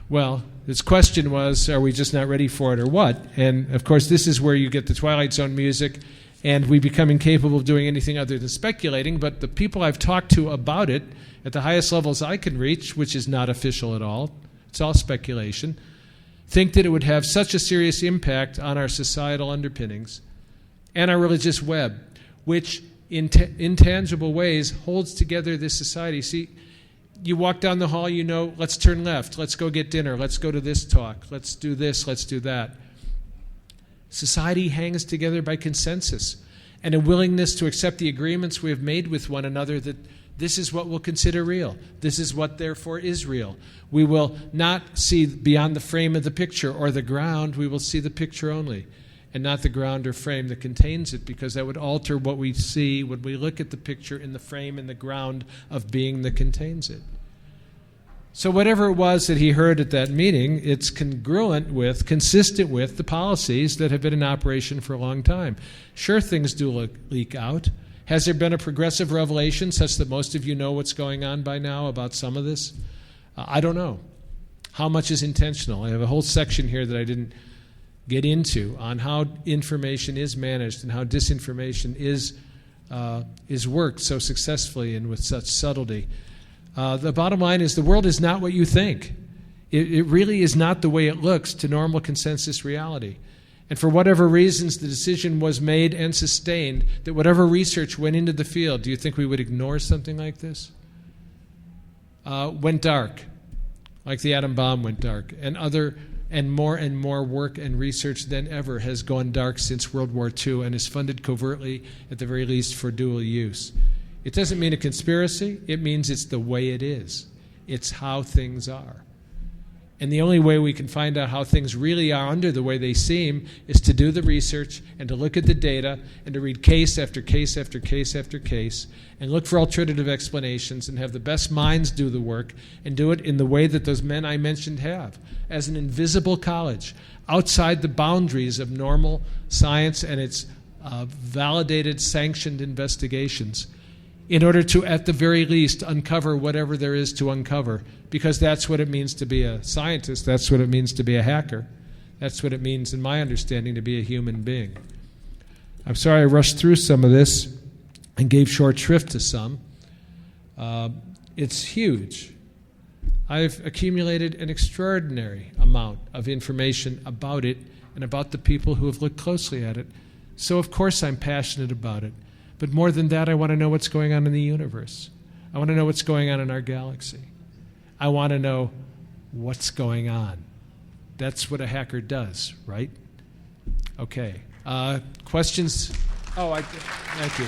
Well, his question was, are we just not ready for it or what? And, of course, this is where you get the Twilight Zone music, and we become incapable of doing anything other than speculating. But the people I've talked to about it, at the highest levels I can reach, which is not official at all, it's all speculation, think that it would have such a serious impact on our societal underpinnings and our religious web, which in intangible ways holds together this society. See, you walk down the hall, you know, let's turn left, let's go get dinner, let's go to this talk, let's do this, let's do that. Society hangs together by consensus and a willingness to accept the agreements we have made with one another that this is what we'll consider real. This is what, therefore, is real. We will not see beyond the frame of the picture or the ground. We will see the picture only, and not the ground or frame that contains it, because that would alter what we see when we look at the picture in the frame and the ground of being that contains it. So whatever it was that he heard at that meeting, it's consistent with the policies that have been in operation for a long time. Sure, things do leak out. Has there been a progressive revelation such that most of you know what's going on by now about some of this? I don't know. How much is intentional? I have a whole section here that I didn't get into on how information is managed and how disinformation is worked so successfully and with such subtlety. The bottom line is the world is not what you think. It really is not the way it looks to normal consensus reality. And for whatever reasons, the decision was made and sustained that whatever research went into the field, do you think we would ignore something like this? Went dark, like the atom bomb went dark, and more work and research than ever has gone dark since World War II and is funded covertly, at the very least, for dual use. It doesn't mean a conspiracy. It means it's the way it is. It's how things are. And the only way we can find out how things really are under the way they seem is to do the research and to look at the data and to read case after case after case after case and look for alternative explanations and have the best minds do the work and do it in the way that those men I mentioned have, as an invisible college, outside the boundaries of normal science and its validated, sanctioned investigations, in order to, at the very least, uncover whatever there is to uncover, because that's what it means to be a scientist, that's what it means to be a hacker, that's what it means, in my understanding, to be a human being. I'm sorry I rushed through some of this and gave short shrift to some. It's huge. I've accumulated an extraordinary amount of information about it and about the people who have looked closely at it. So, of course, I'm passionate about it. But more than that, I want to know what's going on in the universe. I want to know what's going on in our galaxy. I want to know what's going on. That's what a hacker does, right? Okay. Questions? Thank you.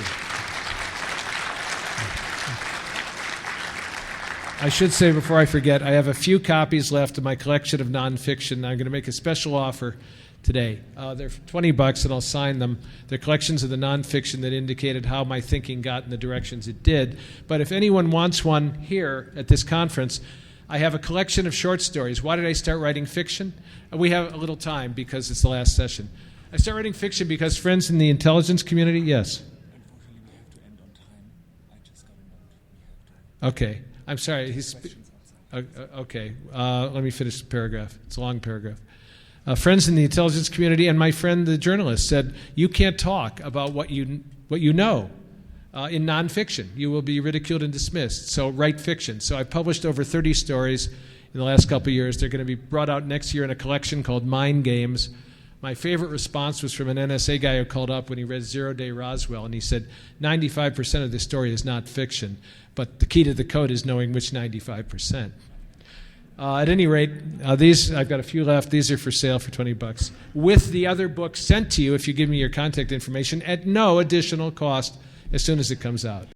I should say before I forget, I have a few copies left of my collection of nonfiction. I'm going to make a special offer today. They're $20 and I'll sign them. They're collections of the nonfiction that indicated how my thinking got in the directions it did. But if anyone wants one here at this conference, I have a collection of short stories. Why did I start writing fiction? We have a little time because it's the last session. I started writing fiction because friends in the intelligence community, yes? Unfortunately, we have to end on time. I just got a note. Okay. I'm sorry. Okay. Let me finish the paragraph. It's a long paragraph. Friends in the intelligence community and my friend, the journalist, said, you can't talk about what you know in nonfiction. You will be ridiculed and dismissed. So write fiction. So I published over 30 stories in the last couple of years. They're going to be brought out next year in a collection called Mind Games. My favorite response was from an NSA guy who called up when he read Zero Day Roswell, and he said, 95% of this story is not fiction, but the key to the code is knowing which 95%. At any rate, these, I've got a few left. These are for sale for $20, with the other book sent to you if you give me your contact information at no additional cost as soon as it comes out.